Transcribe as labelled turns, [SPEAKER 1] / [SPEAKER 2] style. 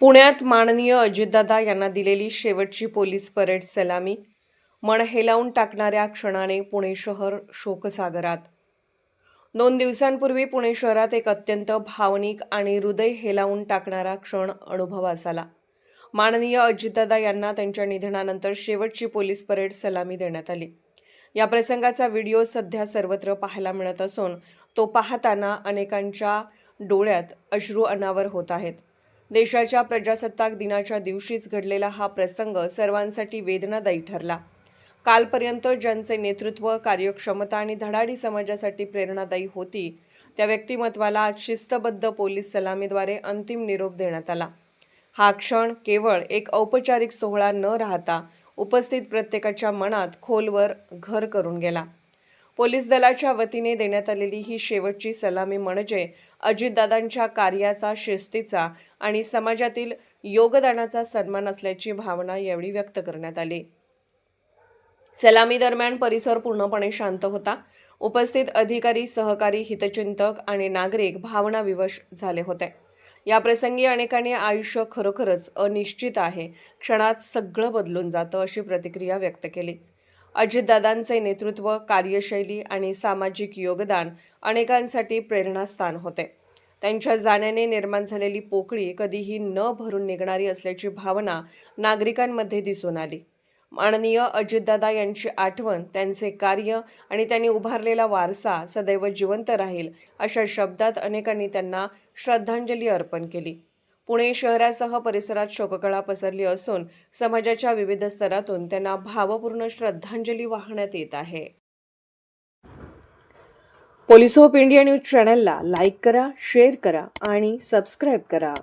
[SPEAKER 1] पुण्यात माननीय अजितदादा यांना दिलेली शेवटची पोलीस परेड सलामी. मन हेलावून टाकणाऱ्या क्षणाने पुणे शहर शोकसागरात. 2 दिवसांपूर्वी पुणे शहरात एक अत्यंत भावनिक आणि हृदय हेलावून टाकणारा क्षण अनुभवास आला. माननीय अजितदादा यांना त्यांच्या निधनानंतर शेवटची पोलीस परेड सलामी देण्यात आली. या प्रसंगाचा व्हिडिओ सध्या सर्वत्र पाहायला मिळत असून तो पाहताना अनेकांच्या डोळ्यात अश्रू अनावर होत आहेत. देशाच्या प्रजासत्ताक दिनाच्या दिवशीच घडलेला हा प्रसंग सर्वांसाठी वेदनादायी ठरला. कालपर्यंत ज्यांचे नेतृत्व, कार्यक्षमता आणि धडाडी समाजासाठी प्रेरणादायी होती, त्या व्यक्तिमत्वाला आज शिस्तबद्ध पोलीस सलामीद्वारे अंतिम निरोप देण्यात आला. हा क्षण केवळ एक औपचारिक सोहळा न राहता उपस्थित प्रत्येकाच्या मनात खोलवर घर करून गेला. पोलीस दलाच्या वतीने देण्यात आलेली ही शेवटची सलामी म्हणजे अजितदादांच्या कार्याचा, शिस्तीचा आणि समाजातील योगदानाचा सन्मान असल्याची भावना यावेळी व्यक्त करण्यात आली. सलामी दरम्यान परिसर पूर्णपणे शांत होता. उपस्थित अधिकारी, सहकारी, हितचिंतक आणि नागरिक भावनाविवश झाले होते. या प्रसंगी अनेकांनी आयुष्य खरोखरच अनिश्चित आहे, क्षणात सगळं बदलून जातं अशी प्रतिक्रिया व्यक्त केली. अजितदादांचे नेतृत्व, कार्यशैली आणि सामाजिक योगदान अनेकांसाठी प्रेरणास्थान होते. त्यांच्या जाण्याने निर्माण झालेली पोकळी कधीही न भरून निघणारी असल्याची भावना नागरिकांमध्ये दिसून आली. माननीय अजितदादा यांची आठवण, त्यांचे कार्य आणि त्यांनी उभारलेला वारसा सदैव जिवंत राहील अशा शब्दात अनेकांनी त्यांना श्रद्धांजली अर्पण केली. पुणे शहरासह परिसरात शोककळा पसरली असून समाजाच्या विविध स्तरातून त्यांना भावपूर्ण श्रद्धांजली वाहण्यात येत आहे. पोलीस ऑफ इंडिया न्यूज चॅनलला लाईक करा, शेअर करा आणि सबस्क्राईब करा.